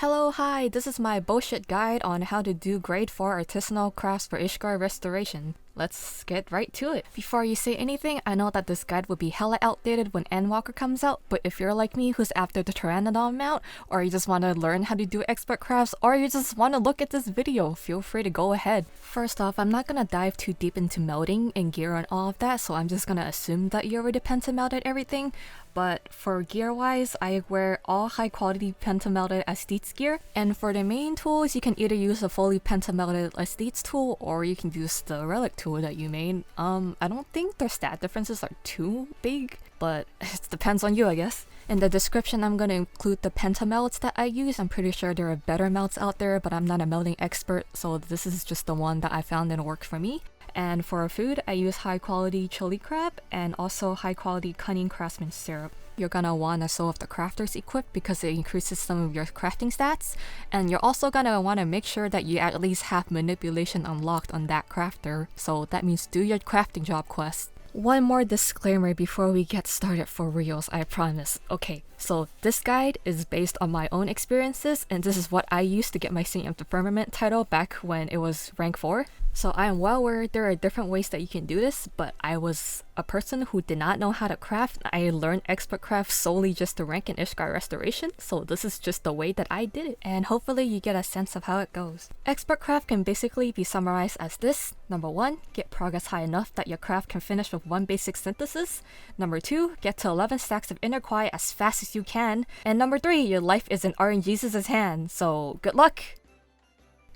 Hello, hi, this is my bullshit guide on how to do grade 4 artisanal crafts for Ishgard restoration. Let's get right to it. Before you say anything, I know that this guide will be hella outdated when Endwalker comes out, but if you're like me who's after the Pteranodon mount, or you just want to learn how to do expert crafts, or you just want to look at this video, feel free to go ahead. First off, I'm not gonna dive too deep into melding and gear and all of that, so I'm just gonna assume that you already pentamelded everything. But for gear wise, I wear all high quality pentamelded aesthetes gear, and for the main tools, you can either use a fully pentamelded aesthetes tool or you can use the relic tool that you made. I don't think their stat differences are too big, but it depends on you, I guess. In the description, I'm going to include the pentamelds that I use. I'm pretty sure there are better melds out there, but I'm not a melding expert, so this is just the one that I found and worked for me. And for food, I use high quality chili crab and also high quality cunning craftsman syrup. You're gonna want a Soul of the Crafter's equipped because it increases some of your crafting stats, and you're also gonna want to make sure that you at least have manipulation unlocked on that crafter, so that means do your crafting job quest. One more disclaimer before we get started for reals, I promise. Okay, so this guide is based on my own experiences, and this is what I used to get my Saint of the Firmament title back when it was rank 4. So I am well aware there are different ways that you can do this, but I was a person who did not know how to craft. I learned expert craft solely just to rank in Ishgard restoration, so this is just the way that I did it, and hopefully you get a sense of how it goes. Expert craft can basically be summarized as this. Number 1, get progress high enough that your craft can finish with 1 basic synthesis. Number 2, get to 11 stacks of inner quiet as fast as you can. And number 3, your life is in RNGesus' hand, so good luck!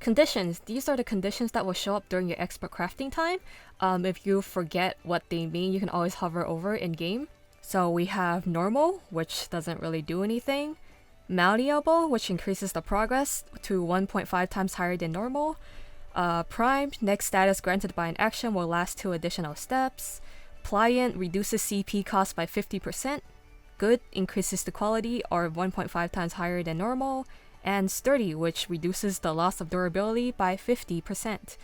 Conditions. These are the conditions that will show up during your expert crafting time. If you forget what they mean, you can always hover over in game. So we have normal, which doesn't really do anything. Malleable, which increases the progress to 1.5 times higher than normal. Primed, next status granted by an action will last 2 additional steps. Pliant, reduces CP cost by 50%. Good, increases the quality or 1.5 times higher than normal. And sturdy, which reduces the loss of durability by 50%.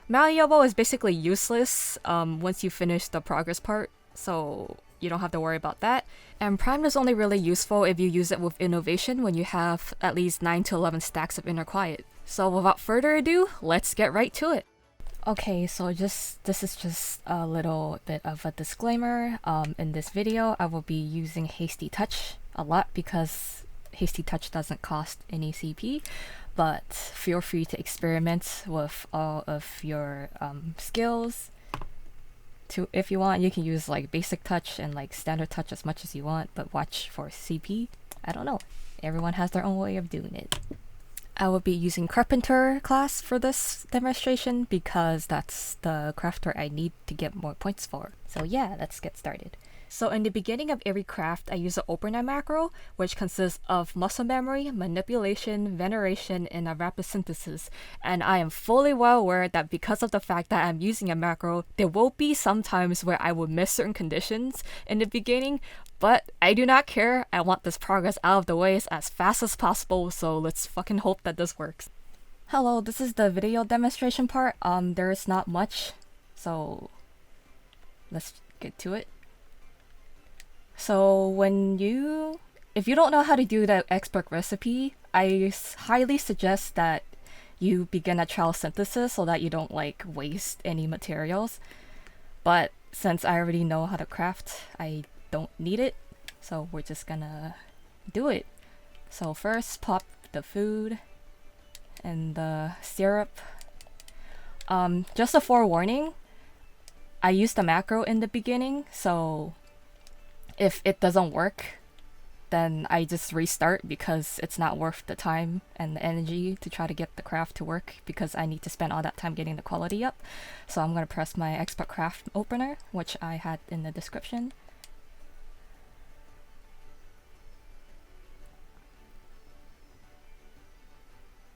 Malleable is basically useless once you finish the progress part, so you don't have to worry about that. And primed is only really useful if you use it with innovation when you have at least 9 to 11 stacks of inner quiet. So without further ado, let's get right to it. Okay, so this is just a little bit of a disclaimer. In this video, I will be using Hasty Touch a lot because Hasty Touch doesn't cost any CP, but feel free to experiment with all of your skills. If you want, you can use like basic touch and like standard touch as much as you want, but watch for CP. I don't know. Everyone has their own way of doing it. I will be using Carpenter class for this demonstration because that's the crafter I need to get more points for. So yeah, let's get started. So in the beginning of every craft, I use an opener macro, which consists of muscle memory, manipulation, veneration, and a rapid synthesis. And I am fully well aware that because of the fact that I'm using a macro, there will be some times where I will miss certain conditions in the beginning, but I do not care. I want this progress out of the way as fast as possible, so let's fucking hope that this works. Hello, this is the video demonstration part. There is not much, so let's get to it. So if you don't know how to do the expert recipe, I highly suggest that you begin a trial synthesis so that you don't like waste any materials. But since I already know how to craft, I don't need it. So we're just gonna do it. So first pop the food and the syrup. Just a forewarning, I used the macro in the beginning, so if it doesn't work, then I just restart because it's not worth the time and the energy to try to get the craft to work because I need to spend all that time getting the quality up. So I'm going to press my expert craft opener, which I had in the description.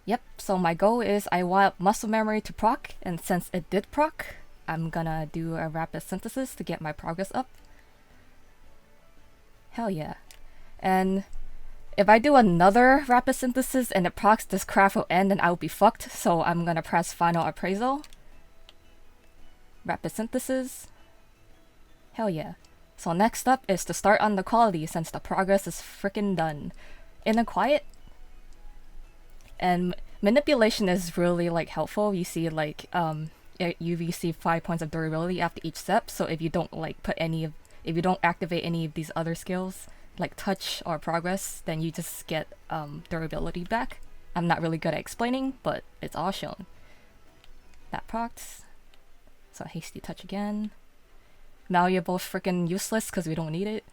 Yep, so my goal is I want muscle memory to proc, and since it did proc, I'm gonna do a rapid synthesis to get my progress up. Hell yeah. And if I do another rapid synthesis and it procs, this craft will end and I'll be fucked, so I'm gonna press final appraisal. Rapid synthesis. Hell yeah. So next up is to start on the quality since the progress is freaking done. Inner quiet. And manipulation is really like helpful. You see like you receive 5 points of durability after each step. So if you don't like if you don't activate any of these other skills like touch or progress, then you just get durability back. I'm not really good at explaining, but it's all shown. That procs. So hasty touch again. Malleable freaking useless because we don't need it.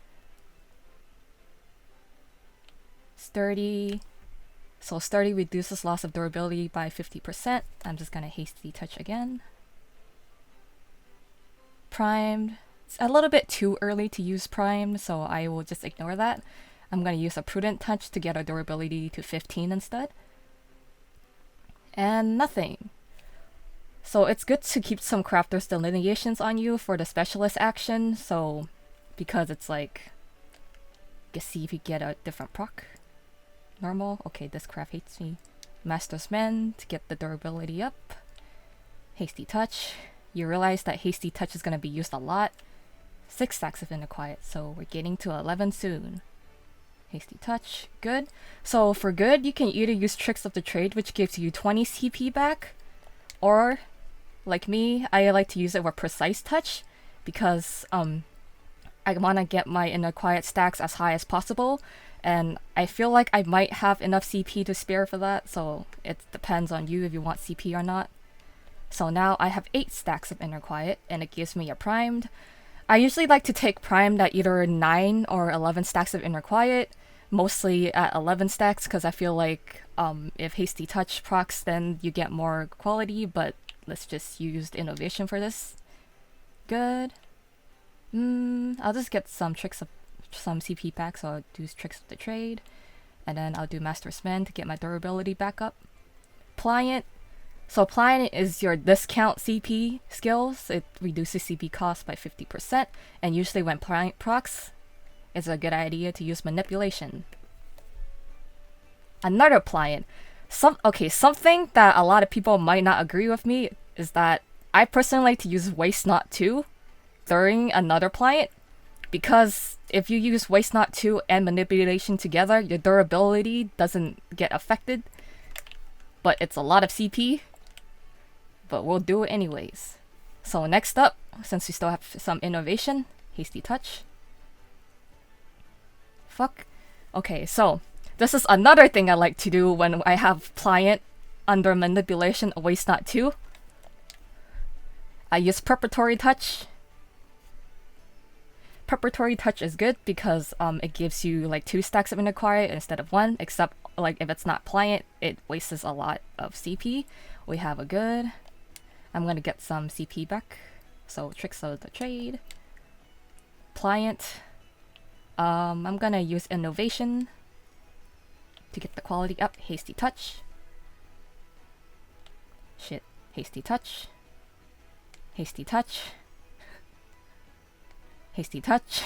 Sturdy. So sturdy reduces loss of durability by 50%. I'm just gonna hasty touch again. Primed. It's a little bit too early to use primed, so I will just ignore that. I'm gonna use a prudent touch to get our durability to 15 instead. And nothing. So it's good to keep some crafter's delineations on you for the specialist action, so because it's like, you can see if you get a different proc. Normal, okay, this craft hates me. Master's Mend to get the durability up. Hasty touch. You realize that hasty touch is going to be used a lot. 6 stacks of inner quiet, so we're getting to 11 soon. Hasty touch, good. So for good, you can either use Tricks of the Trade, which gives you 20 CP back, or like me, I like to use it with Precise Touch because I want to get my inner quiet stacks as high as possible, and I feel like I might have enough CP to spare for that, so it depends on you if you want CP or not. So now I have 8 stacks of inner quiet, and it gives me a primed. I usually like to take primed at either 9 or 11 stacks of inner quiet, mostly at 11 stacks because I feel like if hasty touch procs, then you get more quality, but let's just use the innovation for this. Good. I'll just get some CP back, so I'll do Tricks of the Trade, and then I'll do Master's Mend to get my durability back up. Pliant. So Pliant is your discount CP skills. It reduces CP cost by 50%, and usually when Pliant procs, it's a good idea to use Manipulation. Another Pliant. Something that a lot of people might not agree with me is that I personally like to use Waste Not 2 during another Pliant, because if you use Waste Not 2 and Manipulation together, your durability doesn't get affected, but it's a lot of CP, but we'll do it anyways. So next up, since we still have some innovation, Hasty Touch. Fuck. Okay, so this is another thing I like to do when I have Pliant under Manipulation, Waste Not 2. I use Preparatory Touch. Preparatory Touch is good because it gives you like 2 stacks of inner quiet instead of 1, except like if it's not Pliant, it wastes a lot of CP. We have a good. I'm gonna get some CP back. So Tricks of the Trade. Pliant. I'm gonna use Innovation to get the quality up. Hasty Touch. Shit. Hasty Touch. Hasty Touch. Hasty Touch.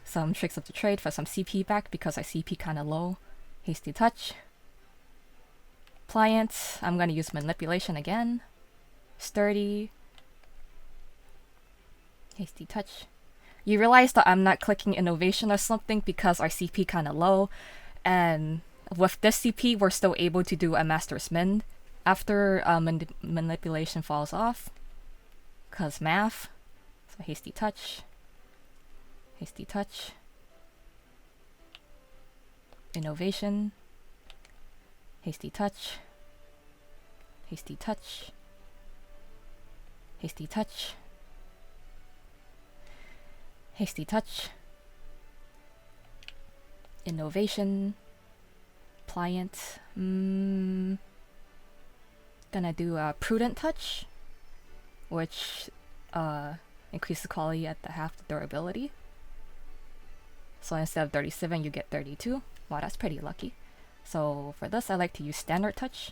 Some Tricks of the Trade for some CP back because I CP kinda low. Hasty Touch. Pliant. I'm gonna use Manipulation again. Sturdy. Hasty Touch. You realize that I'm not clicking Innovation or something because our CP kinda low, and with this CP we're still able to do a Master's Mend after Manipulation falls off, cause math. So Hasty Touch. Hasty Touch. Innovation. Hasty Touch. Hasty Touch. Hasty Touch. Hasty Touch. Innovation. Pliant. Gonna do a Prudent Touch, which increases quality at the half the durability. So instead of 37, you get 32. Wow, that's pretty lucky. So for this, I like to use Standard Touch.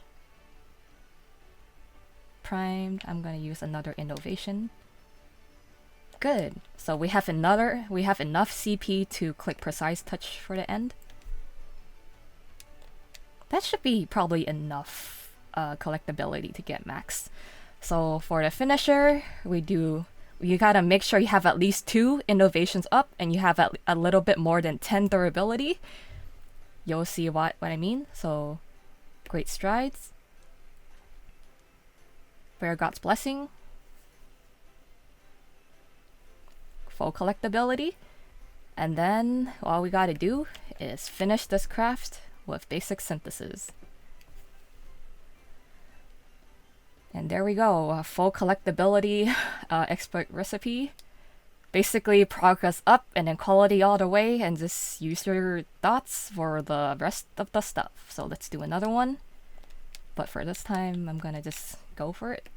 Primed. I'm gonna use another Innovation. Good. So we have enough CP to click Precise Touch for the end. That should be probably enough collectability to get max. So for the finisher, you gotta make sure you have at least 2 innovations up and you have a little bit more than 10 durability. you'll see what I mean. So, Great Strides, Bear God's Blessing, full collectability, and then all we gotta do is finish this craft with basic synthesis. And there we go, a full collectability expert recipe. Basically progress up and then quality all the way, and just use your dots for the rest of the stuff. So let's do another one. But for this time, I'm gonna just go for it.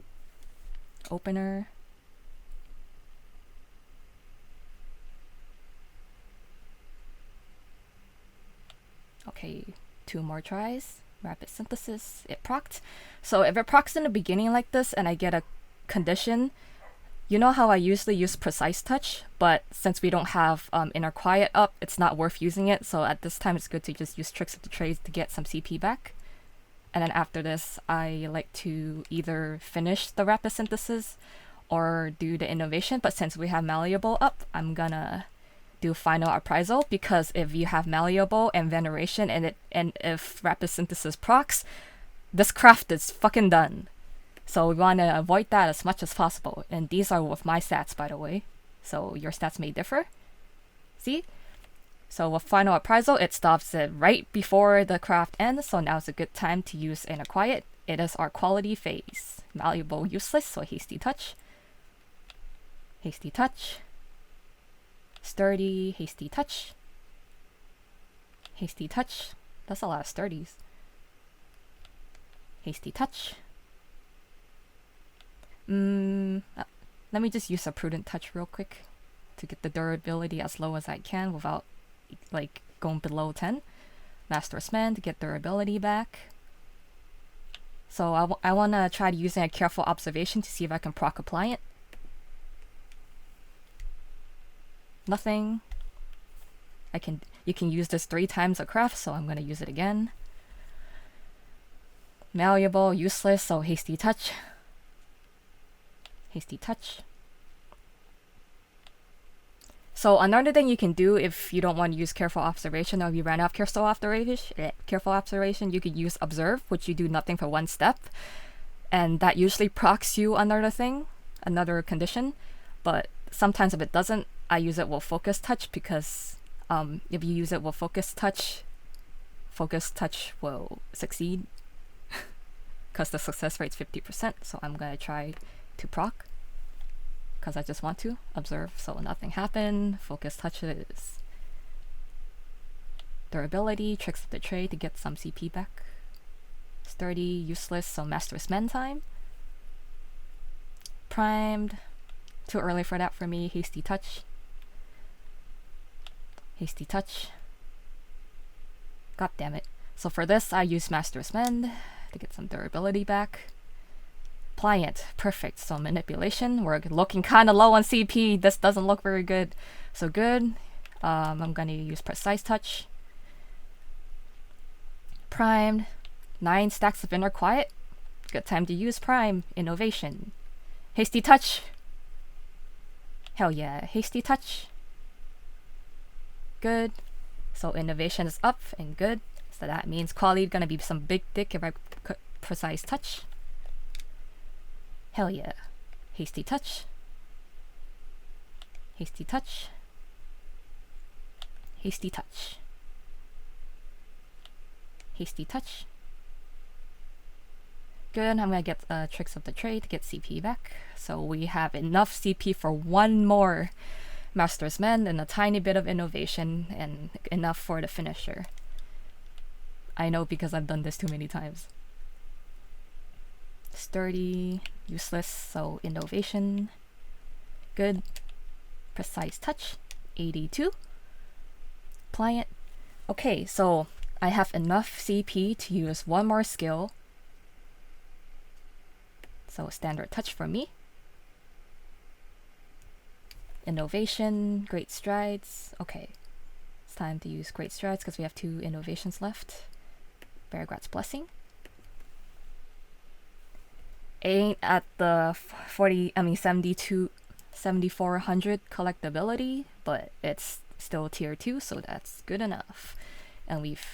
Opener. Okay, 2 more tries. Rapid synthesis. It procced. So if it procs in the beginning like this and I get a condition, you know how I usually use Precise Touch, but since we don't have Inner Quiet up, it's not worth using it. So at this time, it's good to just use Tricks of the Trade to get some CP back. And then after this, I like to either finish the Rapid Synthesis or do the Innovation. But since we have Malleable up, I'm gonna do Final Appraisal, because if you have Malleable and Veneration and if Rapid Synthesis procs, this craft is fucking done. So we want to avoid that as much as possible. And these are with my stats, by the way. So your stats may differ. See? So with Final Appraisal, it stops it right before the craft ends. So now is a good time to use Inner Quiet. It is our quality phase. Malleable, useless, so Hasty Touch. Hasty Touch. Sturdy, Hasty Touch. Hasty Touch. That's a lot of sturdies. Hasty Touch. Let me just use a Prudent Touch real quick to get the durability as low as I can without like going below 10. Master's Man to get durability back. So I want to try using a Careful Observation to see if I can proc Appliant. Nothing. You can use this 3 times a craft, so I'm going to use it again. Malleable, useless, so Hasty Touch. Hasty Touch. So another thing you can do if you don't want to use Careful Observation, or if you ran out of Careful Observation, you could use Observe, which you do nothing for 1 step. And that usually procs you another condition. But sometimes if it doesn't, I use it with Focus Touch, because if you use it with Focus Touch will succeed. Because the success rate's 50%, so I'm going to try to proc, because I just want to observe, so nothing happened. Focus touches. Durability, Tricks of the Trade to get some CP back. Sturdy, useless, so Master's Men time. Primed, too early for that for me. Hasty Touch. Hasty Touch. God damn it. So for this, I use Master's Mend to get some durability back. Pliant, perfect. So Manipulation, we're looking kind of low on CP. This doesn't look very good. So good. I'm gonna use Precise Touch. Primed, 9 stacks of Inner Quiet. Good time to use Prime. Innovation. Hasty Touch. Hell yeah, Hasty Touch. Good. So Innovation is up and good. So that means quality gonna be some big dick if I Precise Touch. Hell yeah. Hasty Touch. Hasty Touch. Hasty Touch. Hasty Touch. Good, I'm gonna get Tricks of the Trade to get CP back. So we have enough CP for 1 more Master's Men and a tiny bit of Innovation, and enough for the finisher. I know, because I've done this too many times. Sturdy, useless, so Innovation. Good. Precise Touch, 82. Pliant. Okay, so I have enough CP to use 1 more skill. So Standard Touch for me. Innovation, Great Strides. Okay, it's time to use Great Strides because we have 2 innovations left. Beargrat's Blessing. Ain't at the 7400 collectability, but it's still tier 2, so that's good enough. And we've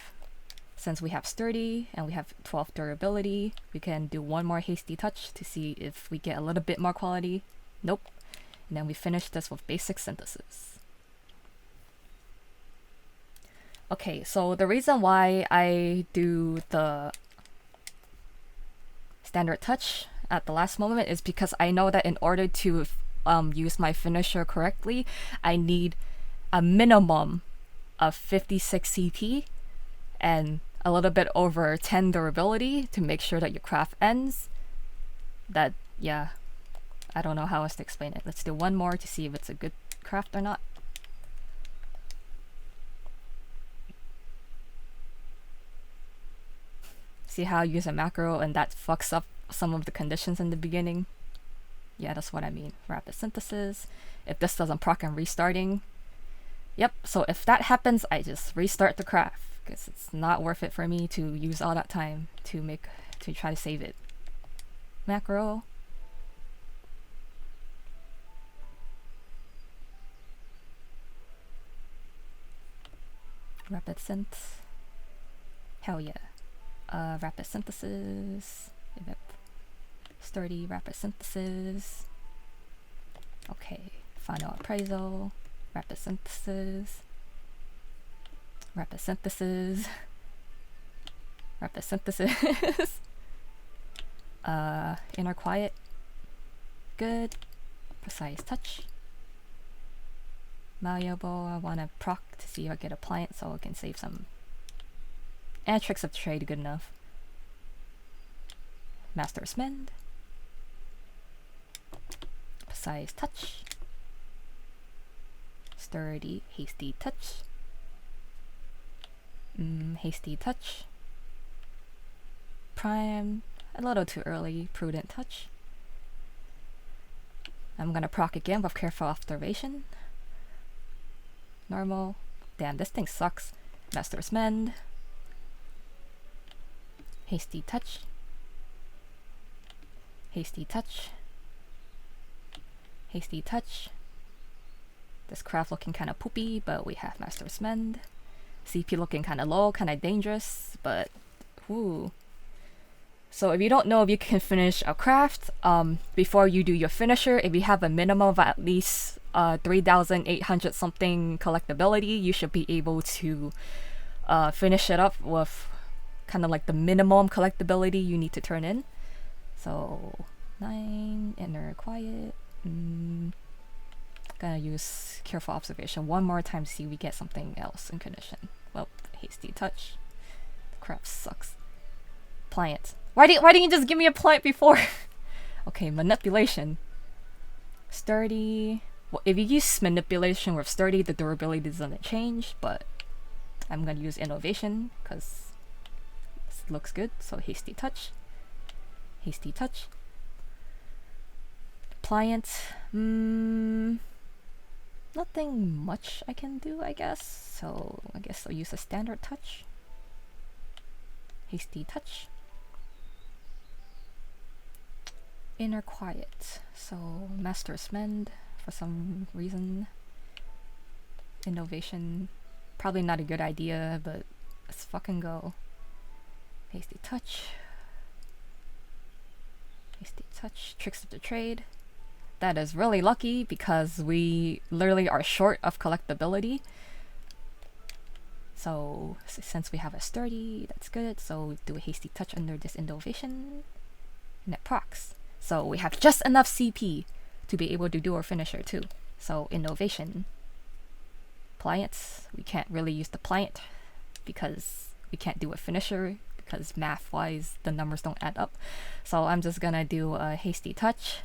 Since we have sturdy and we have 12 durability, we can do one more hasty touch to see if we get a little bit more quality. Nope. And then we finish this with basic synthesis. Okay, so the reason why I do the standard touch at the last moment is because I know that in order to use my finisher correctly, I need a minimum of 56 CP and a little bit over 10 durability to make sure that your craft ends. That, yeah, I don't know how else to explain it. Let's do one more to see if it's a good craft or not. See how I use a macro and that fucks up some of the conditions in the beginning? Yeah, that's what I mean. Rapid synthesis. If this doesn't proc, I'm restarting. Yep, so if that happens, I just restart the craft because it's not worth it for me to use all that time to try to save it. Macro. Rapid synth. Hell yeah. Rapid synthesis. Yep. Sturdy rapid synthesis. Okay. Final appraisal. Rapid synthesis. Rapid synthesis. Rapid synthesis. Inner quiet. Good. Precise touch. Malleable. I want to proc to see if I get appliance so I can save some. And tricks of trade, good enough. Master's Mend. Precise touch. Sturdy, hasty touch. Hasty touch. Prime, a little too early, prudent touch. I'm gonna proc again with careful observation. Normal. Damn, this thing sucks. Master's Mend. Hasty touch. Hasty touch. Hasty touch. This craft looking kind of poopy, but we have Master's Mend. CP looking kind of low, kind of dangerous, but whoo. So if you don't know if you can finish a craft, before you do your finisher, if you have a minimum of at least 3,800 something collectability, you should be able to finish it up with kind of like the minimum collectability you need to turn in. So 9, inner quiet. Gonna use careful observation one more time to see if we get something else in condition. Well, hasty touch. The crap sucks. Pliant. Why didn't you just give me a pliant before? Okay, manipulation. Sturdy. Well, if you use manipulation with sturdy, the durability doesn't change, but I'm gonna use innovation because it looks good. So hasty touch. Hasty touch. Pliant. Nothing much I can do, I guess. So I guess I'll use a standard touch. Hasty touch. Inner quiet. So Master's Mend for some reason. Innovation. Probably not a good idea, but let's fucking go. Hasty touch. Hasty touch. Tricks of the trade. That is really lucky because we literally are short of collectability. So since we have a sturdy, that's good. So we do a hasty touch under this innovation. And it procs. So we have just enough CP to be able to do our finisher too. So innovation. Pliant. We can't really use the pliant because we can't do a finisher because math wise the numbers don't add up. So I'm just gonna do a hasty touch.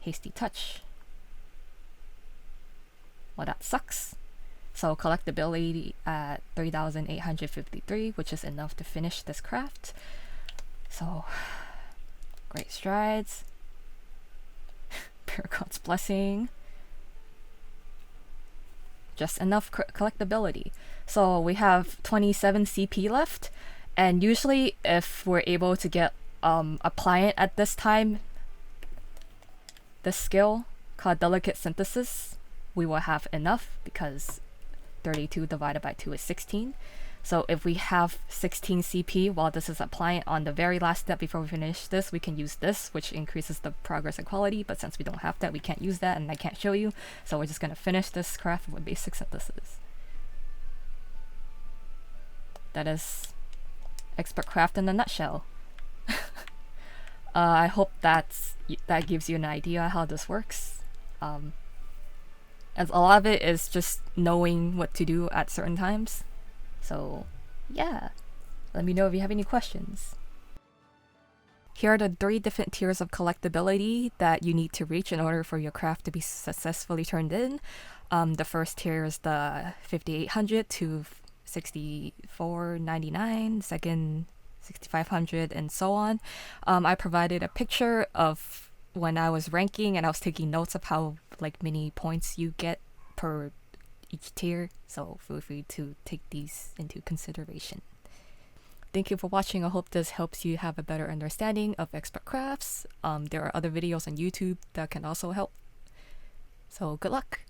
Hasty touch. Well, that sucks. So collectability at 3,853, which is enough to finish this craft. So great strides. Paragon's blessing. Just enough collectability. So we have 27 CP left, and usually if we're able to get a pliant at this time, this skill called Delicate Synthesis, we will have enough because 32 divided by 2 is 16. So if we have 16 CP while this is applying on the very last step before we finish this, we can use this, which increases the progress and quality. But since we don't have that, we can't use that, and I can't show you. So we're just going to finish this craft with basic synthesis. That is expert craft in a nutshell. I hope that gives you an idea how this works. As a lot of it is just knowing what to do at certain times. So yeah, let me know if you have any questions. Here are the 3 different tiers of collectability that you need to reach in order for your craft to be successfully turned in. The first tier is the 5800 to 6499, second 6500, and so on. I provided a picture of when I was ranking, and I was taking notes of how many points you get per each tier, so feel free to take these into consideration. Thank you for watching. I hope this helps you have a better understanding of expert crafts. There are other videos on YouTube that can also help. So good luck!